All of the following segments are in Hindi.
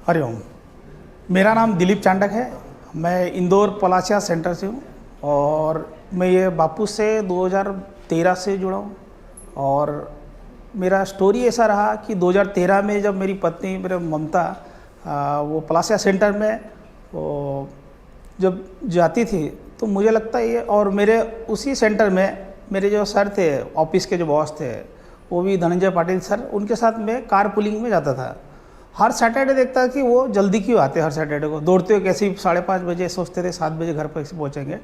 हरिओम। मेरा नाम दिलीप चांडक है। मैं इंदौर पलासिया सेंटर से हूँ और मैं ये बापू से 2013 से जुड़ा हूँ। और मेरा स्टोरी ऐसा रहा कि 2013 में जब मेरी पत्नी मेरे ममता वो पलासिया सेंटर में वो जब जाती थी तो मुझे लगता है ये, और मेरे उसी सेंटर में मेरे जो सर थे, ऑफिस के जो बॉस थे, वो भी धनंजय पाटिल सर, उनके साथ मैं कार पुलिंग में जाता था। हर सैटरडे देखता कि वो जल्दी क्यों आते, हर सैटरडे को दौड़ते हुए कैसे 5:30 बजे, सोचते थे 7 बजे घर पर कैसे पहुँचेंगे।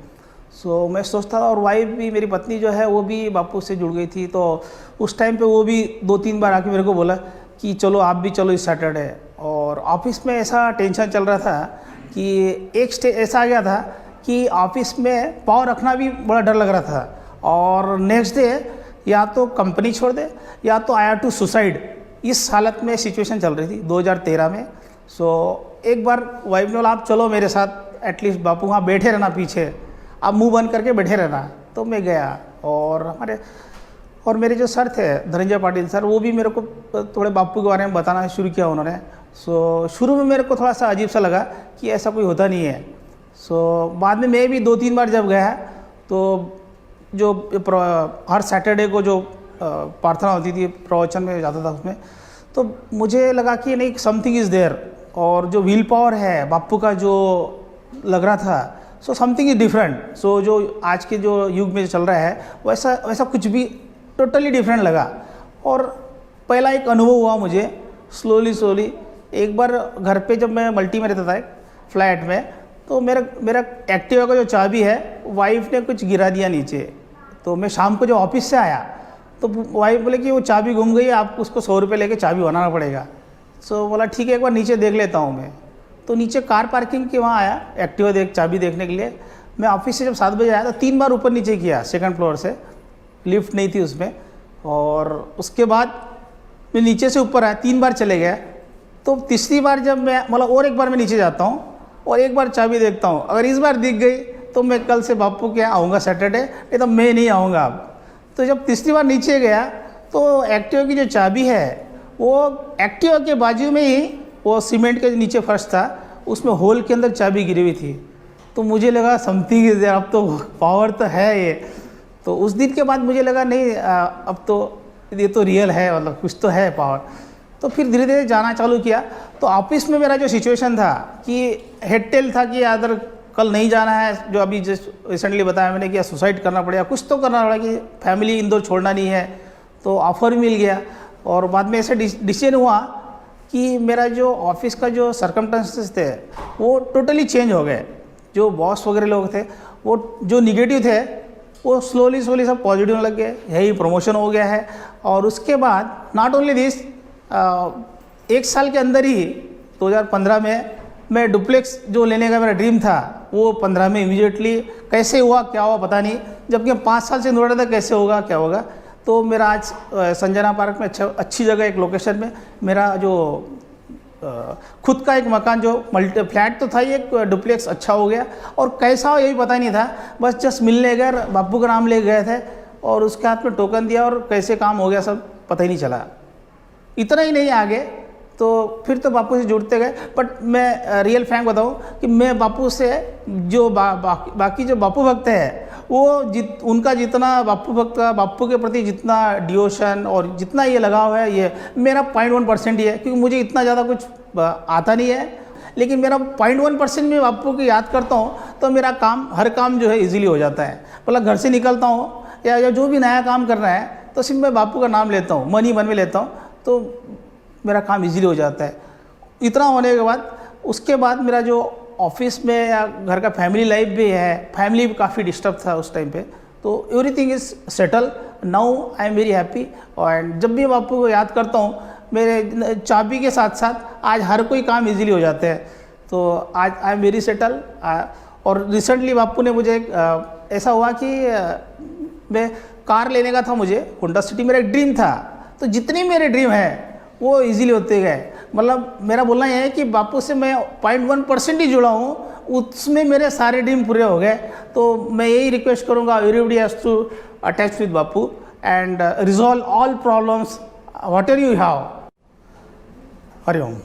सो मैं सोचता था, और वाइफ भी, मेरी पत्नी जो है वो भी बापू से जुड़ गई थी, तो उस टाइम पे वो भी 2-3 बार आके मेरे को बोला कि चलो आप भी चलो इस सैटरडे। और ऑफिस में ऐसा टेंशन चल रहा था कि एक स्टेज ऐसा आ गया था कि ऑफिस में पाँव रखना भी बड़ा डर लग रहा था, और नेक्स्ट डे या तो कंपनी छोड़ दे या तो आई हैव टू सुसाइड, इस हालत में सिचुएशन चल रही थी 2013 में। सो एक बार वाइफ ने बोला आप चलो मेरे साथ, एटलीस्ट बापू वहाँ बैठे रहना पीछे, आप मुंह बंद करके बैठे रहना। तो मैं गया, और मेरे जो सर थे धनंजय पाटिल सर, वो भी मेरे को थोड़े बापू के बारे में बताना शुरू किया उन्होंने। सो शुरू में मेरे को थोड़ा सा अजीब सा लगा कि ऐसा कोई होता नहीं है। सो बाद में मैं भी 2-3 बार जब गया तो जो हर सैटरडे को जो प्रार्थना होती थी, प्रवचन में जाता था उसमें, तो मुझे लगा कि नहीं, समथिंग इज़ देयर, और जो व्हील पावर है बापू का जो लग रहा था, सो समथिंग इज़ डिफरेंट। सो जो आज के जो युग में चल रहा है वैसा कुछ भी टोटली डिफरेंट लगा। और पहला एक अनुभव हुआ मुझे स्लोली। एक बार घर पे जब मैं मल्टी में रहता था फ्लैट में, तो मेरा एक्टिवा का जो चाबी है वाइफ ने कुछ गिरा दिया नीचे। तो मैं शाम को जब ऑफिस से आया तो वाइफ बोले कि वो चाबी गुम गई है, आपको उसको 100 रुपये लेके चाबी बनाना पड़ेगा। सो बोला ठीक है, एक बार नीचे देख लेता हूँ मैं। तो नीचे कार पार्किंग के वहाँ आया एक्टिवा चाबी देखने के लिए। मैं ऑफिस से जब 7 बजे आया तो 3 बार ऊपर नीचे किया, सेकंड फ्लोर से, लिफ्ट नहीं थी उसमें। और उसके बाद मैं नीचे से ऊपर आया, 3 बार चले गया। तो तीसरी बार जब मैं और एक बार मैं नीचे जाता हूँ और एक बार चाबी देखता हूँ, अगर इस बार दिख गई तो मैं कल से बापू के यहाँ आऊँगा सैटरडे, नहीं तो मैं नहीं आऊँगा अब। तो जब तीसरी बार नीचे गया तो एक्टिवा की जो चाबी है वो एक्टिवा के बाजू में ही, वो सीमेंट के नीचे फर्श था, उसमें होल के अंदर चाबी गिरी हुई थी। तो मुझे लगा समथिंग इज देयर, अब तो पावर तो है ये। तो उस दिन के बाद मुझे लगा नहीं, अब तो ये तो रियल है, मतलब कुछ तो है पावर। तो फिर धीरे धीरे जाना चालू किया। तो ऑफिस में मेरा जो सिचुएशन था कि हेड टेल था कि अदर कल नहीं जाना है, जो अभी जस्ट रिसेंटली बताया मैंने कि सुसाइड करना पड़ेगा, कुछ तो करना पड़ेगा कि फैमिली इंदौर छोड़ना नहीं है। तो ऑफ़र मिल गया, और बाद में ऐसे डिसीजन हुआ कि मेरा जो ऑफिस का जो सर्कमस्टेंसेस थे वो टोटली चेंज हो गए। जो बॉस वगैरह लोग थे वो जो निगेटिव थे वो स्लोली सब पॉजिटिव लग गए, यही प्रमोशन हो गया है। और उसके बाद नॉट ओनली दिस, 1 साल के अंदर ही 2015 में मैं डुप्लेक्स जो लेने का मेरा ड्रीम था वो 15 में इमीडिएटली कैसे हुआ क्या हुआ पता नहीं, जबकि हम 5 साल से ढूंढ रहे थे कैसे होगा क्या होगा। तो मेरा आज संजना पार्क में अच्छी जगह, एक लोकेशन में मेरा जो खुद का एक मकान, जो मल्टी फ्लैट तो था, ये एक डुप्लेक्स अच्छा हो गया। और कैसा हो यही पता नहीं था, बस जस्ट मिलने गए, बापू का नाम ले गए थे और उसके हाथ में टोकन दिया, और कैसे काम हो गया सब पता ही नहीं चला। इतना ही नहीं, आगे तो फिर तो बापू से जुड़ते गए। बट मैं रियल फैक्ट बताऊँ कि मैं बापू से जो बाकी जो बापू भक्त है वो उनका जितना बापू भक्त का बापू के प्रति जितना डिवोशन और जितना ये लगाव है, ये मेरा 0.1% ही है, क्योंकि मुझे इतना ज़्यादा कुछ आता नहीं है। लेकिन मेरा 0.1% में बापू की याद करता हूँ तो मेरा काम, हर काम जो है ईजिली हो जाता है। मतलब घर से निकलता हूँ या जो भी नया काम करना है तो सिर्फ मैं बापू का नाम लेता हूँ, मन ही मन में लेता हूँ, तो मेरा काम इजीली हो जाता है। इतना होने के बाद उसके बाद मेरा जो ऑफिस में या घर का फैमिली लाइफ भी है, फैमिली भी काफ़ी डिस्टर्ब था उस टाइम पे, तो everything is settle now, I am very happy. And जब भी बापू को याद करता हूँ, मेरे चाबी के साथ साथ आज हर कोई काम इजीली हो जाते हैं। तो आज आई एम वेरी सेटल। और रिसेंटली बापू ने मुझे ऐसा हुआ कि मैं कार लेने का था, मुझे होंडा सिटी मेरा एक ड्रीम था। तो जितने मेरे ड्रीम है वो इजीली होते गए। मतलब मेरा बोलना यह है कि बापू से मैं 0.1% ही जुड़ा हूँ, उसमें मेरे सारे ड्रीम पूरे हो गए। तो मैं यही रिक्वेस्ट करूँगा, everybody has to attach with Bapu and resolve all problems whatever you have. Hariom.